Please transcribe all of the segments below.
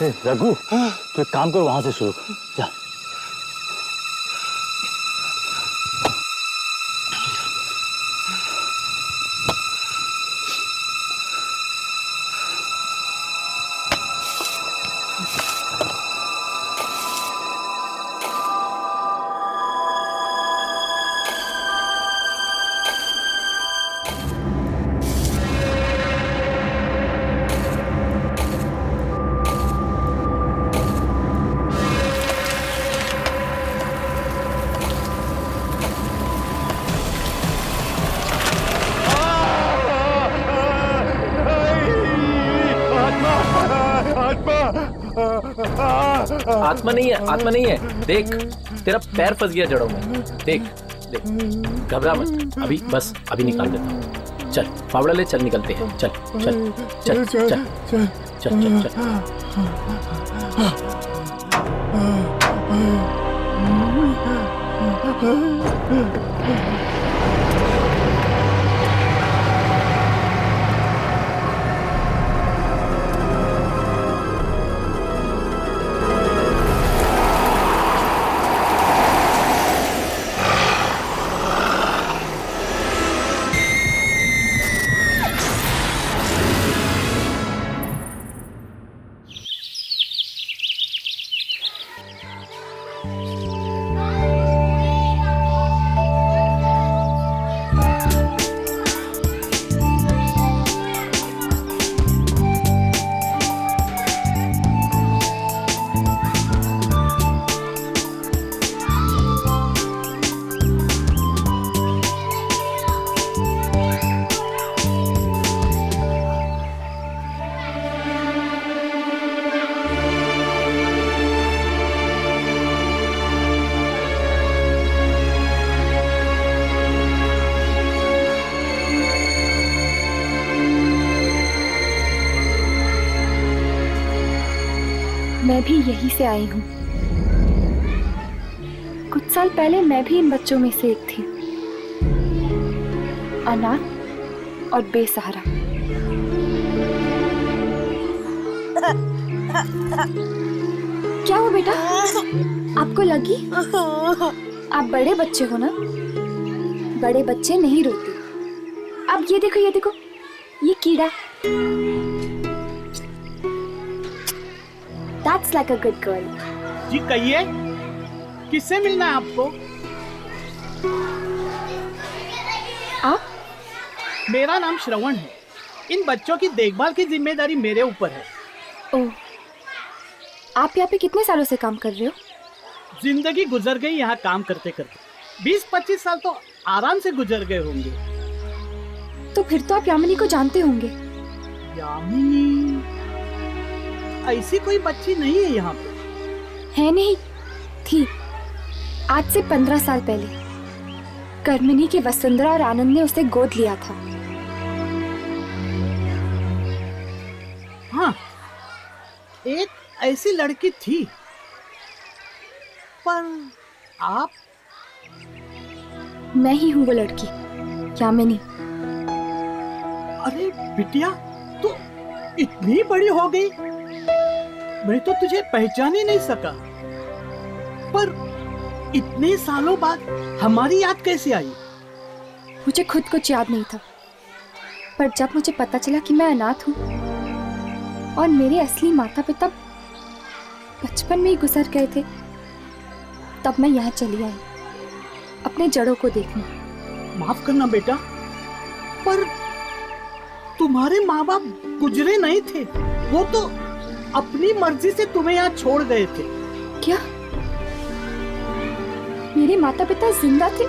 रघु, तो एक काम करो, वहां से शुरू कर। जा। आत्मा नहीं है, आत्मा नहीं है। देख, तेरा पैर फंस गया जड़ों में। देख देख, घबरा मत, अभी बस अभी निकाल देता हूँ। चल फावड़ा ले, चल निकलते हैं। चल चल चल चल चल चल चल चल। मैं भी यहीं से आई हूँ। कुछ साल पहले मैं भी इन बच्चों में से एक थी, अनाथ और बेसहारा। क्या हुआ बेटा, आपको लगी? आप बड़े बच्चे हो ना, बड़े बच्चे नहीं रोते। अब ये देखो, ये देखो, ये कीड़ा। That's like a good girl. जी कहिए, किससे मिलना है आपको? आप? मेरा नाम श्रवण है। इन बच्चों की देखभाल की जिम्मेदारी मेरे ऊपर है। ओह, आप यहाँ पे कितने सालों से काम कर रहे हो? जिंदगी गुजर गई यहाँ काम करते करते। 20-25 साल तो आराम से गुजर गए होंगे। तो फिर तो आप यामिनी को जानते होंगे। यामिनी? ऐसी कोई बच्ची नहीं है यहाँ पे। है नहीं, थी। आज से 15 साल पहले कर्मिनी के वसुंधरा और आनंद ने उसे गोद लिया था। हाँ, एक ऐसी लड़की थी। पर आप? मैं ही हूँ वो लड़की, यामिनी। अरे बिटिया, तू इतनी बड़ी हो गई, मैं तो तुझे पहचान ही नहीं सका। पर इतने सालों बाद हमारी याद कैसे आई? मुझे खुद कुछ याद नहीं था, पर जब मुझे पता चला कि मैं अनाथ हूँ और मेरे असली माता पिता बचपन में ही गुजर गए थे, तब मैं यहाँ चली आई अपने जड़ों को देखने। माफ करना बेटा, पर तुम्हारे माँ बाप गुजरे नहीं थे। वो तो अपनी मर्जी से तुम्हें यहाँ छोड़ गए थे। क्या मेरे माता पिता जिंदा थे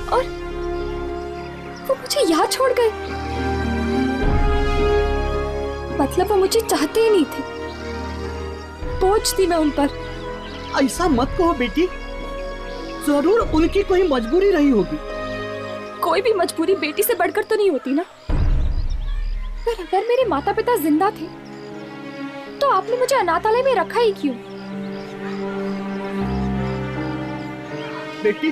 और वो मुझे यहाँ छोड़ गए? मतलब वो मुझे चाहते ही नहीं थे, बोझ थी मैं उन पर। ऐसा मत कहो बेटी, जरूर उनकी कोई मजबूरी रही होगी। कोई भी मजबूरी बेटी से बढ़कर तो नहीं होती ना। पर अगर मेरे माता पिता जिंदा थे तो आपने मुझे अनाथालय में रखा ही क्यों? बेटी,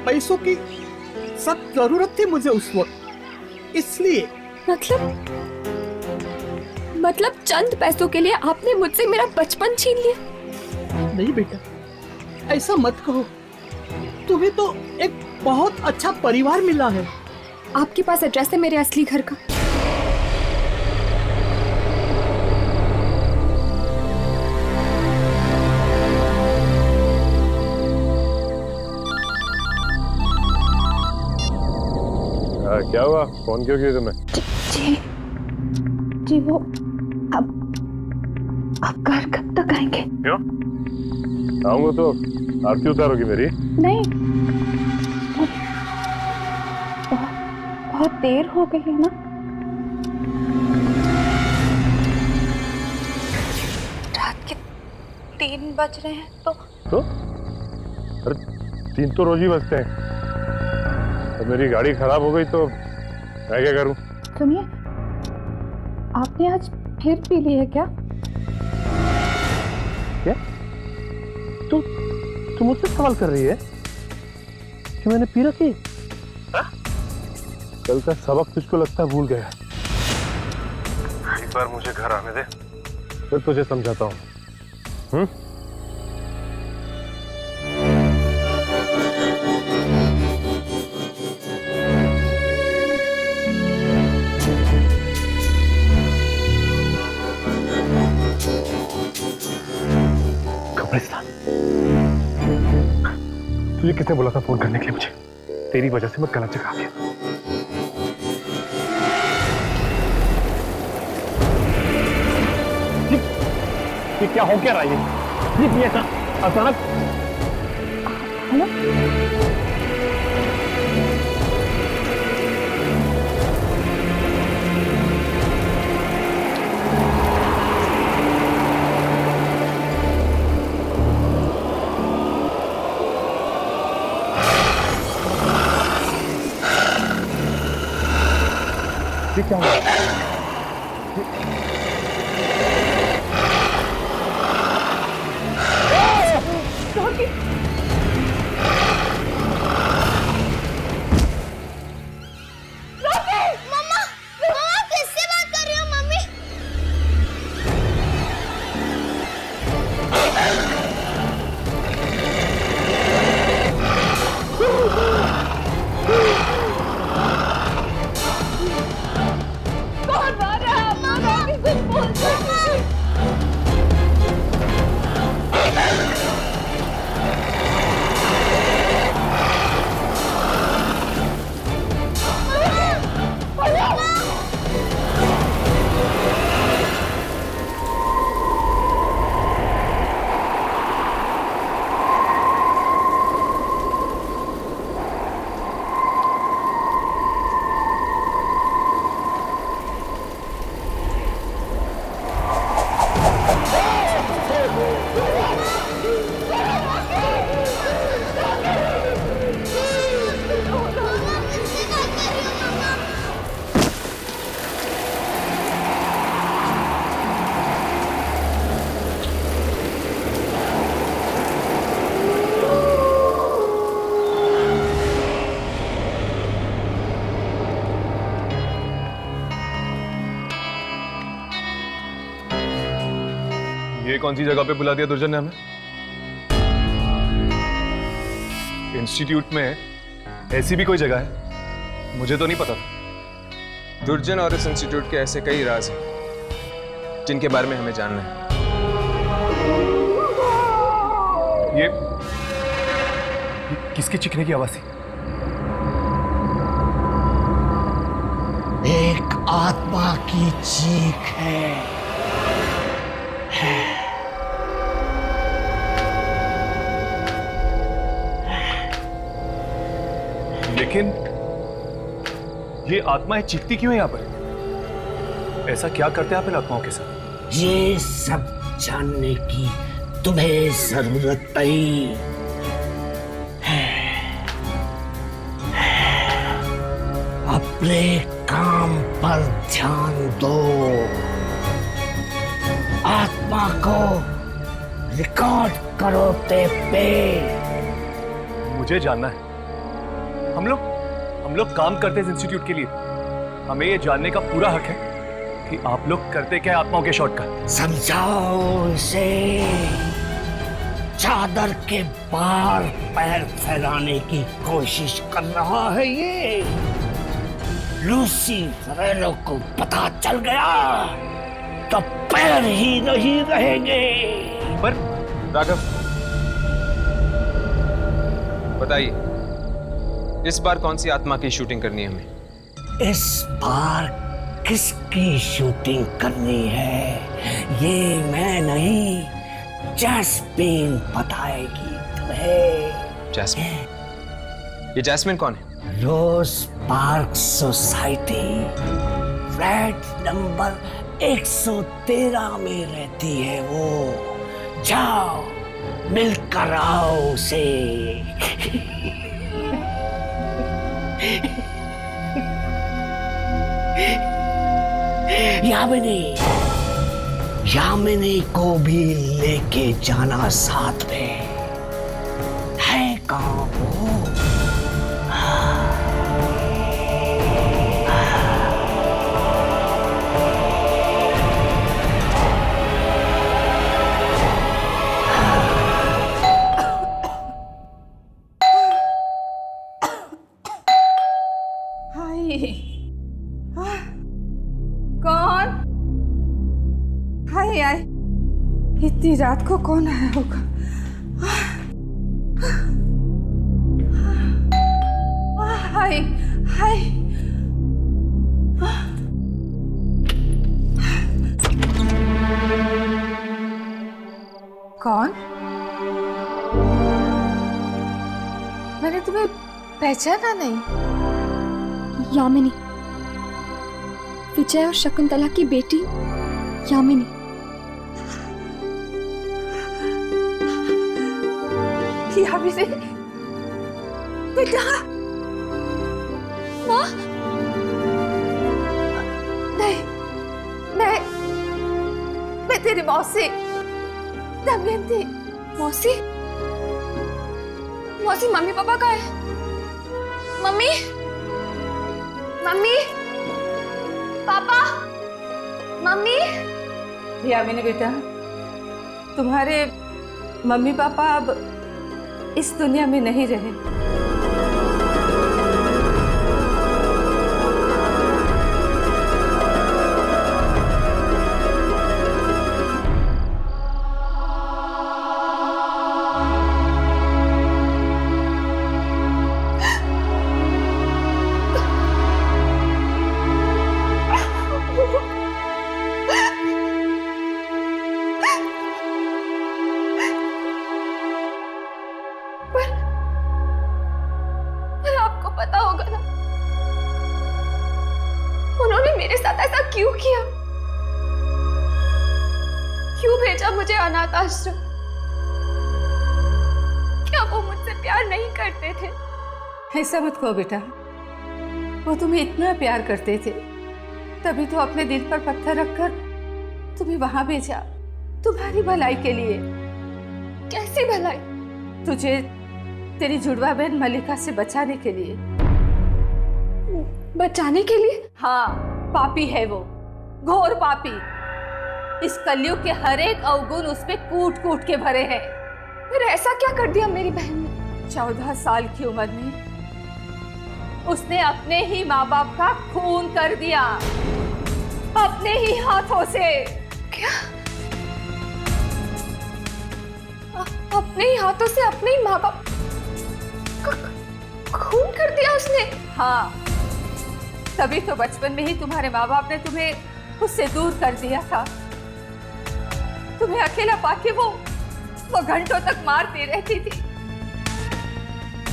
पैसों की सख्त जरूरत थी मुझे उस वक्त, इसलिए। मतलब मतलब चंद पैसों के लिए आपने मुझसे मेरा बचपन छीन लिया? नहीं बेटा, ऐसा मत कहो। तुम्हें तो एक बहुत अच्छा परिवार मिला है। आपके पास एड्रेस है मेरे असली घर का? क्या हुआ? फोन क्यों किया तुम्हें? जी जी, वो अब आप घर कब तक आएंगे? क्यों आऊंगा तो आरती उतारोगी मेरी? नहीं, बहुत देर हो गई है ना। रात के 3 बज रहे हैं तो अरे 3 तो रोज ही बजते हैं। अब मेरी गाड़ी खराब हो गई तो मैं क्या करूं? सुनिए, आपने आज फिर पी ली है क्या? क्या? तू मुझसे सवाल कर रही है कि मैंने पी रखी? कल का सबक तुझको लगता है भूल गया। एक बार मुझे घर आने दे, फिर तुझे समझाता हूँ। तुझे किसने बोला था फोन करने के लिए मुझे? तेरी वजह से मैं गलत जगह आ गया। ये क्या हो क्या रहा है? ये अचानक क्या हुआ? ये कौन सी जगह पे बुला दिया दुर्जन ने हमें? इंस्टीट्यूट में ऐसी भी कोई जगह है? मुझे तो नहीं पता था। दुर्जन और इस इंस्टीट्यूट के ऐसे कई राज हैं जिनके बारे में हमें जानना है। ये किसके चीखने की आवाज थी? एक आत्मा की चीख है। लेकिन ये आत्माएं चीखती क्यों है यहाँ पर? ऐसा क्या करते हैं आप इन आत्माओं के साथ? ये सब जानने की तुम्हें जरूरत नहीं है। अपने काम पर ध्यान दो। आत्मा को रिकॉर्ड करो टेप पे। मुझे जानना है। हम लोग काम करते हैं इस इंस्टीट्यूट के लिए। हमें ये जानने का पूरा हक है कि आप लोग करते क्या आत्माओं के शॉट का? समझाओ इसे। चादर के पार पैर फैलाने की कोशिश कर रहा है ये। लूसी फरेलो को पता चल गया तो पैर ही नहीं रहेंगे। पर राघव, बताइए, इस बार कौन सी आत्मा की शूटिंग करनी है हमें? इस बार किसकी शूटिंग करनी है ये मैं नहीं, जैस्मिन बताएगी तुम्हें। जैस्मिन? ये जैस्मिन कौन है? रोज पार्क सोसाइटी फ्लैट नंबर 113 में रहती है वो। जाओ मिलकर आओ उसे। यामिनी को भी लेके जाना साथ में। है कहाँ वो? कौन? हाय हाय, इतनी रात को कौन आया होगा? हाय हाय, कौन? मैंने तुम्हें पहचाना नहीं। यामिनी, विजय और शकुंतला की बेटी यामिनी। यामिनी बेटा। माँ, नहीं, मैं तेरी मौसी दमयंती। मौसी? मौसी, मम्मी पापा कहाँ है? मम्मी, मम्मी, पापा, मम्मी। यामिनी बेटा, तुम्हारे मम्मी पापा अब इस दुनिया में नहीं रहे। पता होगा ना उन्होंने मेरे साथ ऐसा क्यों किया, क्यों भेजा मुझे अनाथ आश्रम? क्या वो मुझसे प्यार नहीं करते थे? ऐसा मत कहो बेटा, वो तुम्हें इतना प्यार करते थे तभी तो अपने दिल पर पत्थर रखकर तुम्हें वहां भेजा, तुम्हारी भलाई के लिए। कैसी भलाई? तुझे तेरी जुड़वा बहन मलिका से बचाने के लिए। बचाने के लिए? हाँ, पापी है वो, घोर पापी। इस कलयुग के हर एक अवगुण उस पे कूट कूट के भरे हैं। फिर ऐसा क्या कर दिया मेरी बहन ने? 14 साल की उम्र में उसने अपने ही माँ बाप का खून कर दिया, अपने ही हाथों से। क्या? अपने ही हाथों से अपने ही माँ बाप खून कर दिया उसने? हाँ, तभी तो बचपन में ही तुम्हारे माँ बाप ने तुम्हें उससे दूर कर दिया था। तुम्हें अकेला पाके वो घंटों तक मारती रहती थी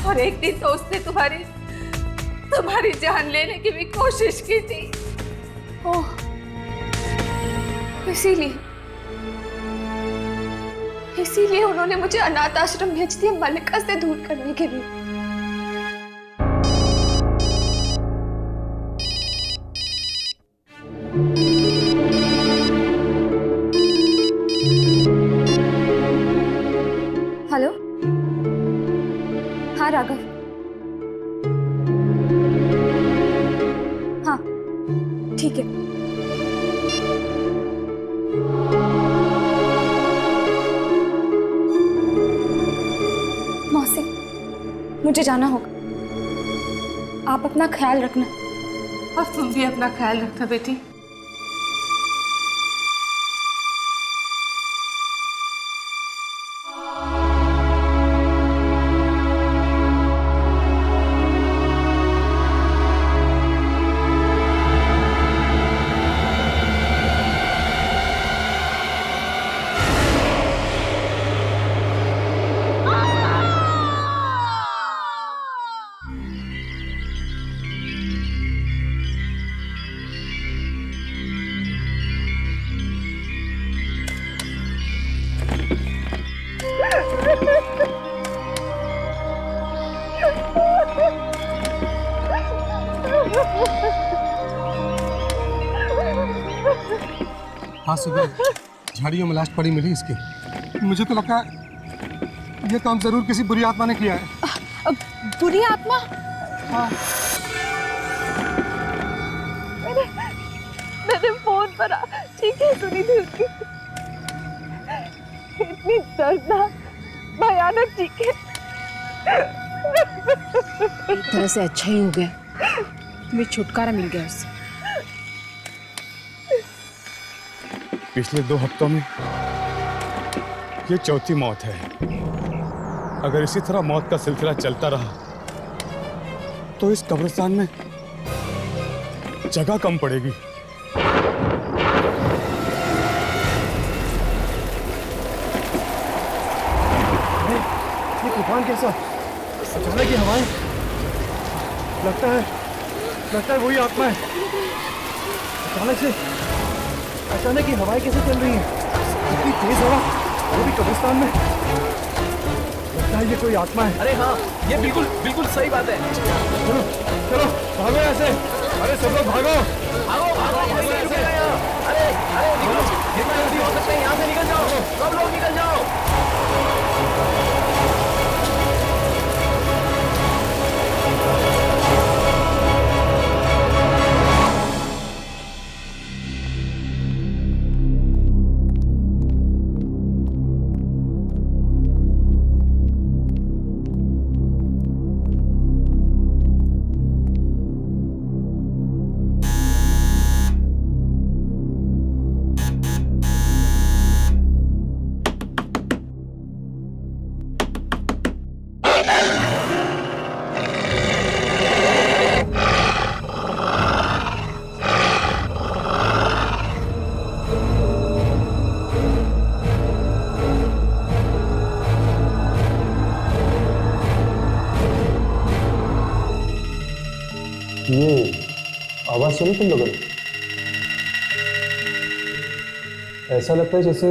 और एक दिन तो उसने तुम्हारी जान लेने की भी कोशिश की थी। ओह, इसीलिए उन्होंने मुझे अनाथ आश्रम भेज दिया मलिका से दूर करने के लिए। हेलो, हाँ राघव, हाँ ठीक है। मुझे जाना होगा। आप अपना ख्याल रखना। और तुम भी अपना ख्याल रखना बेटी। हाँ, सुबह झाड़ियों में लाश पड़ी मिली इसकी। मुझे तो लगता है ये काम जरूर किसी बुरी आत्मा ने किया है। बुरी आत्मा? हाँ। मैंने फोन पर चीखें सुनी थी उसकी, इतनी दर्दनाक भयानक चीखें। एक तरह से अच्छा ही हो गया, तुम्हें छुटकारा मिल गया उससे। पिछले 2 हफ्तों में ये चौथी मौत है। अगर इसी तरह मौत का सिलसिला चलता रहा तो इस कब्रिस्तान में जगह कम पड़ेगी। ये तूफान कैसा? अचानक की हवाएं, लगता है वही आत्मा है। अचानक की हवाएं कैसे चल रही हैं? इतनी तेज हवा, वो भी कब्रिस्तान में। लगता है ये कोई आत्मा है। अरे हाँ, ये बिल्कुल बिल्कुल सही बात है। चलो चलो भागो ऐसे। अरे सब लोग भागो। भागो भागो, कोई नहीं रुकेगा यहाँ। अरे अरे निकलो, जितना जल्दी हो सकता है यहाँ से निकल जाओ, सब लोग निकल जाओ। ये आवाज सुनी तुम लोगों ने? ऐसा लगता है जैसे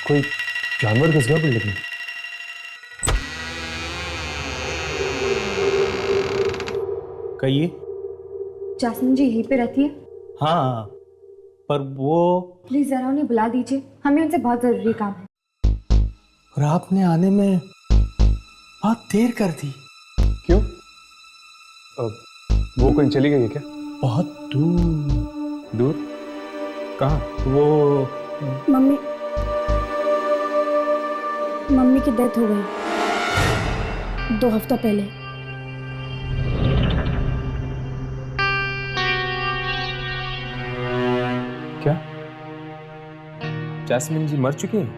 कोई जानवर घुस गया बिल्डिंग में। कहिए। जासमीन जी यहीं पे रहती है? हाँ, पर वो प्लीज जरा उन्हें बुला दीजिए, हमें उनसे बहुत जरूरी काम है। और आपने आने में बहुत देर कर दी। क्यों? वो कहीं चली गई है क्या? बहुत दूर। दूर? कहाँ? वो मम्मी की डेथ हो गई 2 हफ्ता पहले। क्या जैस्मिन जी मर चुकी हैं?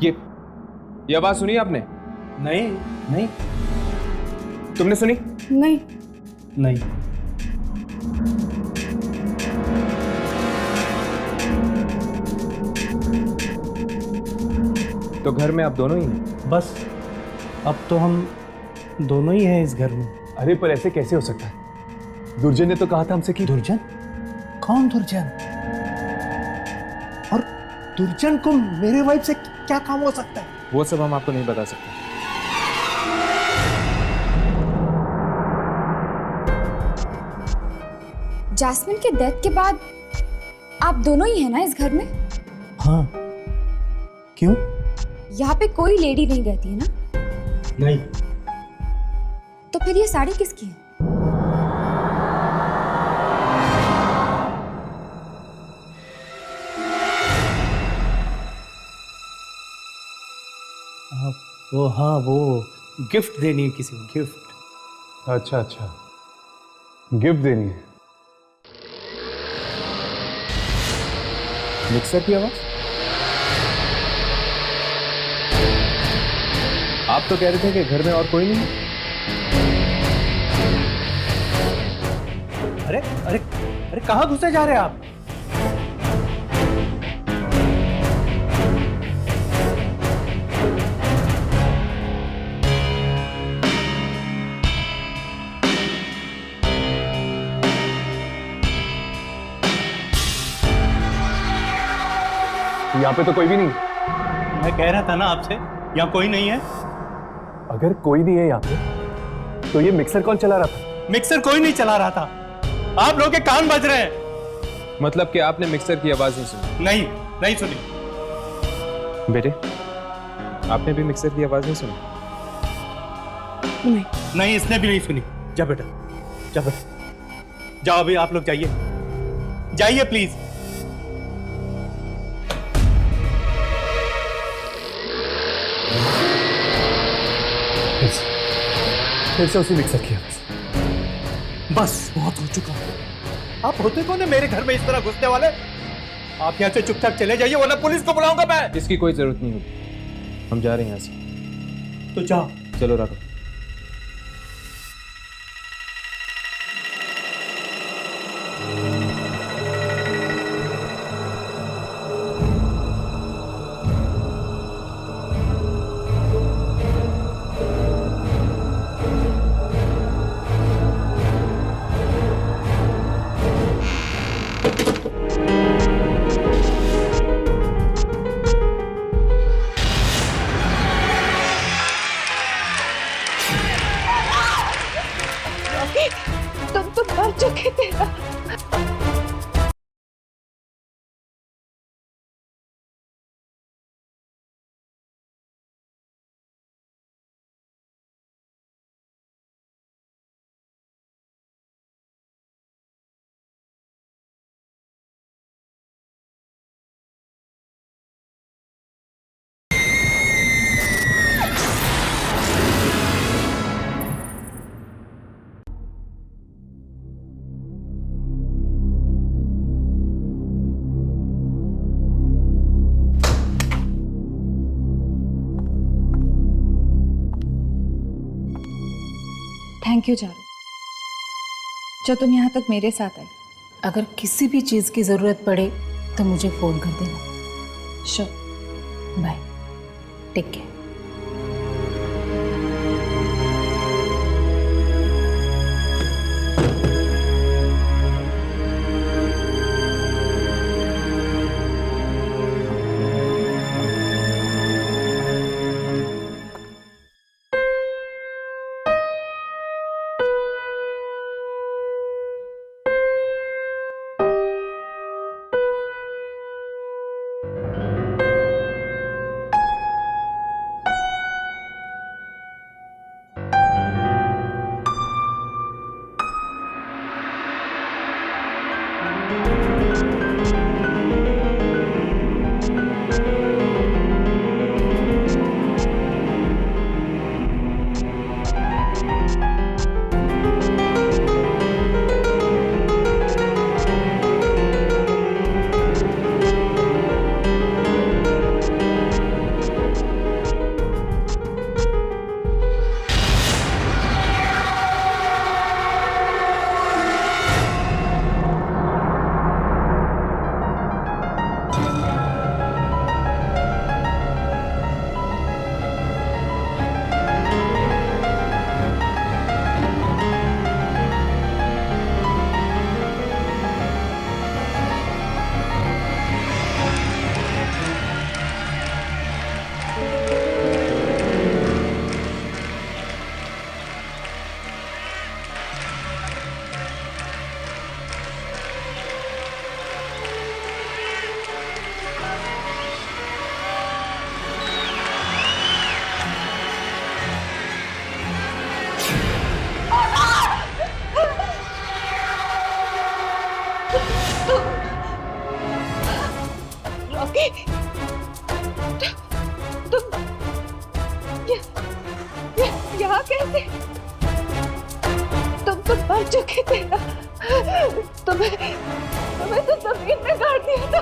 ये आवाज सुनी आपने? नहीं नहीं तुमने सुनी? नहीं। नहीं। तो घर में आप दोनों ही हैं? बस अब तो हम दोनों ही हैं इस घर में। अरे पर ऐसे कैसे हो सकता है? दुर्जन ने तो कहा था हमसे कि दुर्जन? कौन दुर्जन? और दुर्जन को मेरे वाइफ से क्या काम हो सकता है? वो सब हम आपको नहीं बता सकते। जासमीन के डेथ के बाद आप दोनों ही हैं ना इस घर में? हाँ। क्यों? यहाँ पे कोई लेडी नहीं रहती है ना? नहीं। तो फिर ये साड़ी किसकी है? वो हाँ, वो गिफ्ट देनी है किसी को, गिफ्ट। अच्छा अच्छा, गिफ्ट देनी है। मिक्सर की आवाज? आप तो कह रहे थे कि घर में और कोई नहीं है। अरे अरे अरे, कहाँ घुसे जा रहे हैं आप? यहाँ पे तो कोई भी नहीं। मैं कह रहा था ना आपसे, यहाँ कोई नहीं है। अगर कोई नहीं है यहाँ पे तो ये मिक्सर कौन चला रहा था? मिक्सर कोई नहीं चला रहा था, आप लोगों के कान बज रहे हैं। मतलब कि आपने मिक्सर की आवाज नहीं सुनी? नहीं, नहीं सुनी। बेटे, आपने भी मिक्सर की आवाज नहीं सुनी? नहीं। नहीं, इसने भी नहीं सुनी। जा बेटा, जा बेटा, जाओ अभी आप लोग जाइए, जाइए प्लीज। फिर से उसी मिक्सर की आवाज। बस बहुत हो चुका। आप होते कौन है मेरे घर में इस तरह घुसने वाले? आप यहाँ से चुपचाप चले जाइए, वरना पुलिस को बुलाऊंगा मैं। इसकी कोई जरूरत नहीं होगी, हम जा रहे हैं यहाँ से। तो जाओ। चलो राघव। तुम तो मर चुके थे ना। थैंक यू चारू, जो तुम यहाँ तक मेरे साथ आई। अगर किसी भी चीज़ की ज़रूरत पड़े तो मुझे फ़ोन कर देना। श्योर। Bye, take care. कैसे? तुम तो मर चुके थे ना। तुम्हें तो जमीन में गाड़ दिया था।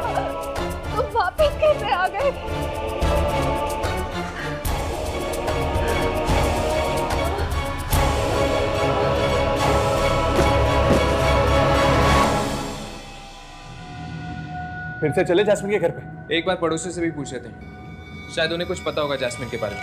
तुम वापस कैसे आ गए? फिर से चले जैस्मिन के घर पे? एक बार पड़ोसी से भी पूछ लेते हैं, शायद उन्हें कुछ पता होगा जैस्मिन के बारे में।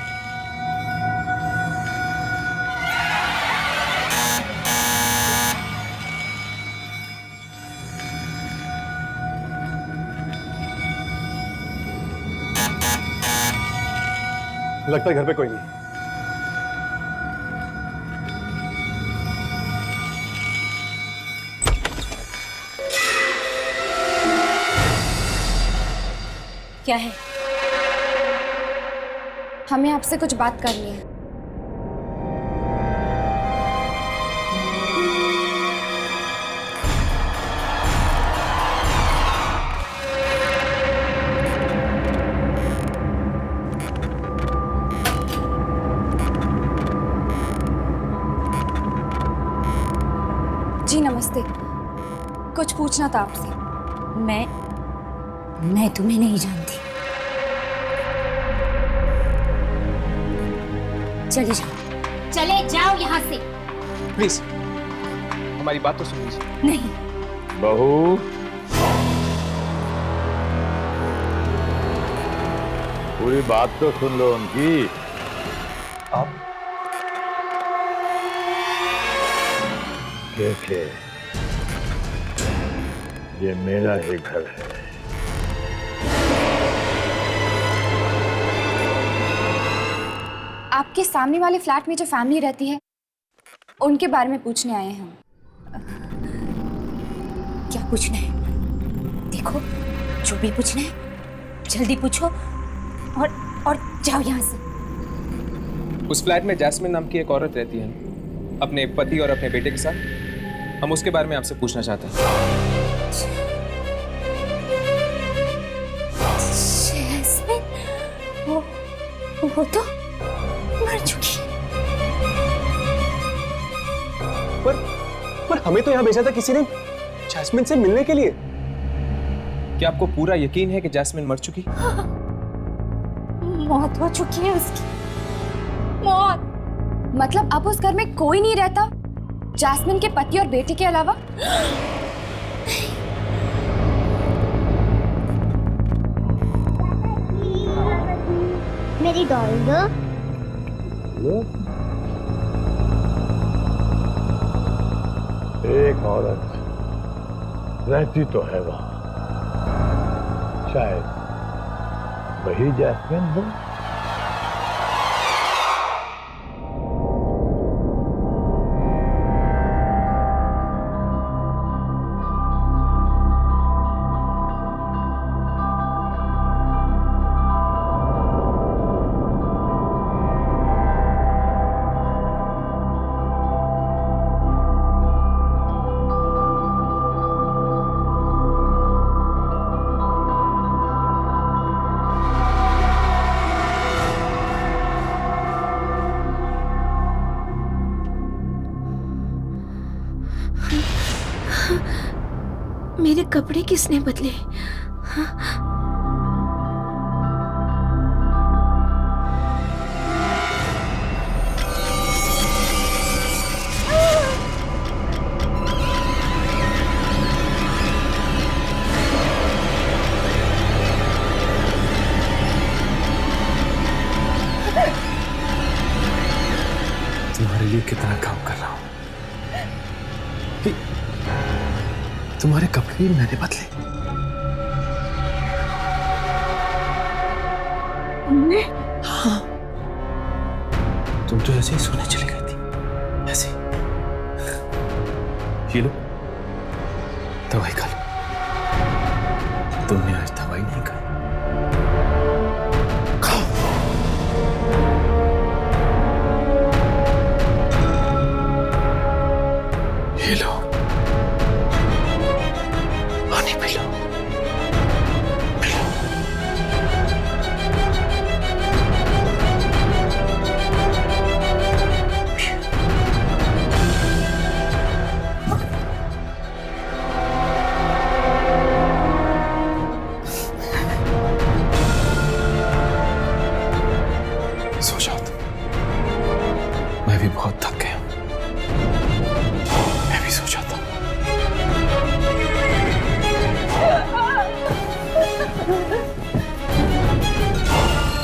लगता है घर पे कोई नहीं। क्या है? हमें आपसे कुछ बात करनी है। जी नमस्ते, कुछ पूछना था आपसे। मैं तुम्हें नहीं जानती। चले जाओ यहाँ से। प्लीज हमारी बात तो सुन लीजिए। नहीं। बहू, पूरी बात तो सुन लो उनकी। आप देखे, ये मेरा ही घर है। आपके सामने वाले फ्लैट में जो फैमिली रहती है उनके बारे में पूछने आए हैं हम। क्या पूछना है? देखो, जो भी पूछना है जल्दी पूछो और जाओ यहाँ से। उस फ्लैट में जैस्मिन नाम की एक औरत रहती है, अपने पति और अपने बेटे के साथ। हम उसके बारे में आपसे पूछना चाहते हैं। जैस्मिन, वो तो मर चुकी। पर हमें तो यहाँ भेजा था किसी ने जैस्मिन से मिलने के लिए। क्या आपको पूरा यकीन है कि जैस्मिन मर चुकी? मौत हो चुकी है उसकी। मौत मतलब अब उस घर में कोई नहीं रहता जैस्मिन के पति और बेटे के अलावा? मेरी डॉल दो। एक औरत रहती तो है वहां, शायद वही जैस्मिन हो। मेरे कपड़े किसने बदले? तुम्हारे लिए कितना काम कर रहा हूं। तुम्हारे कपड़े भी मैंने बदले। तुमने? हाँ, तुम तो ऐसे ही सोने चली गई थी, ऐसे। ये लो, दवाई खा लो। तुमने आज दवाई नहीं खाई। ये लो, पानी पी लो, पी लो। भी बहुत थक गया, मैं भी सो जाता हूँ।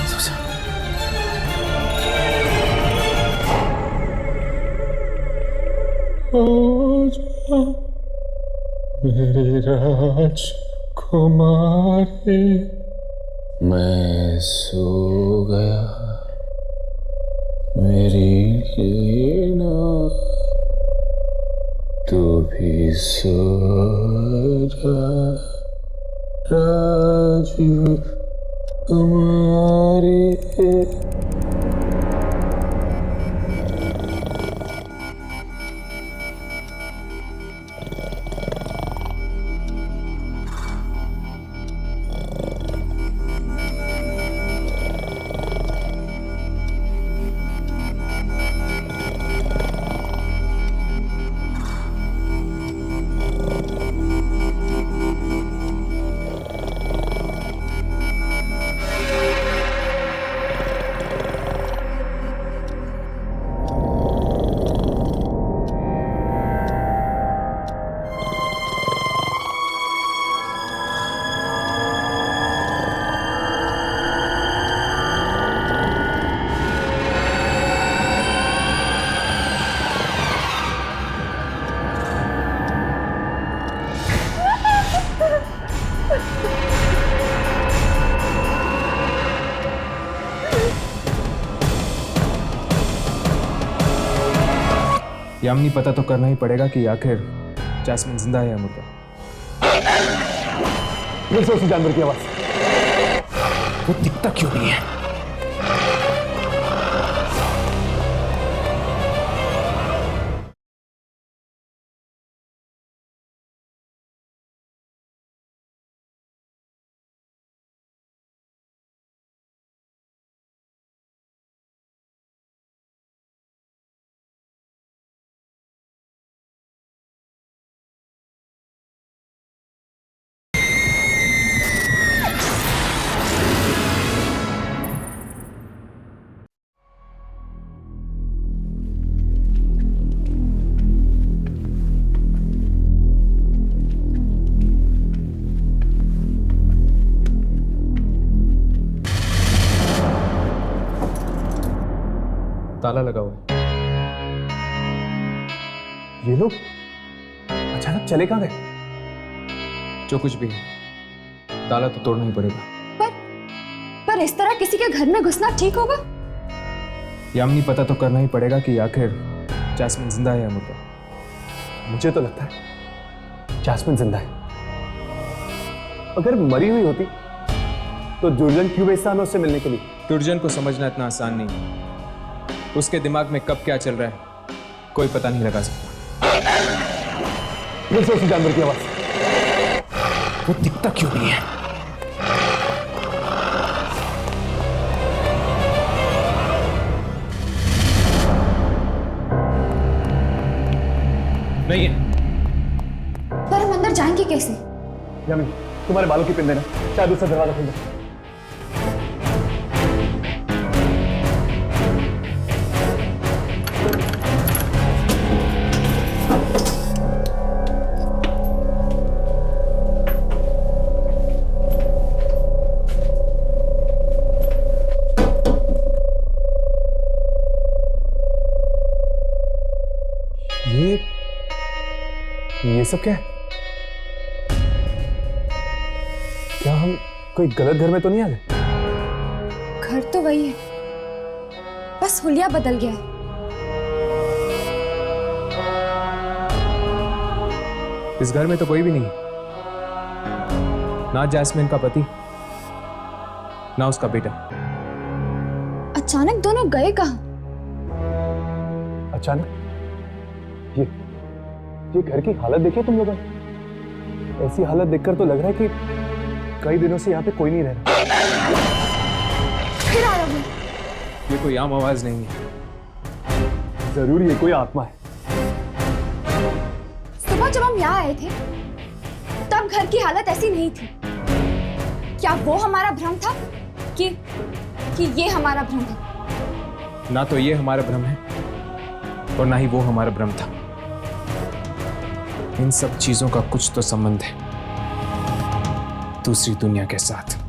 सो जा। मेरी राजकुमारी, मैं सो गया, मेरी लीना, तू भी सो जा, राजकुमारी। यामिनी, पता तो करना ही पड़ेगा कि आखिर जैस्मिन जिंदा है या मुर्दा। फिर से उसी जानवर की आवाज। वो दिखता क्यों नहीं है? ताला लगा हुआ है। ये लोग अचानक चले कहां गए? जो कुछ भी है, ताला तो तोड़ना ही पड़ेगा। पर इस तरह किसी के घर में घुसना ठीक होगा? यामिनी, पता तो करना ही पड़ेगा कि आखिर जैस्मिन जिंदा है या मुर्दा। मुझे तो लगता है जैस्मिन जिंदा है। अगर मरी हुई होती तो दुर्जन क्यों भेजता हमें उससे मिलने के लिए? दुर्जन को समझना इतना आसान नहीं है। उसके दिमाग में कब क्या चल रहा है कोई पता नहीं लगा सकता। फिर से उसी जानवर की आवाज। वो दिखता क्यों नहीं है? नहीं है। पर हम अंदर जाएंगे कैसे? यामिनी, तुम्हारे बालों की पिन देना, शायद उससे दरवाजा खुल जाए। ये सब क्या है? क्या हम कोई गलत घर में तो नहीं आ गए? घर तो वही है, बस हुलिया बदल गया है। इस घर में तो कोई भी नहीं, ना जैस्मिन का पति ना उसका बेटा। अचानक दोनों गए कहाँ? अचानक? ये घर की हालत देखिए तुम लोगों ने। ऐसी हालत देखकर तो लग रहा है कि कई दिनों से यहाँ पे कोई नहीं रह रहा। फिर आ रहा हूँ। ये कोई आम आवाज नहीं है, जरूर ये कोई आत्मा है। सुबह जब हम यहाँ आए थे तब घर की हालत ऐसी नहीं थी। क्या वो हमारा भ्रम था कि ये हमारा भ्रम है? ना तो ये हमारा भ्रम है और ना ही वो हमारा भ्रम था। इन सब चीजों का कुछ तो संबंध है दूसरी दुनिया के साथ।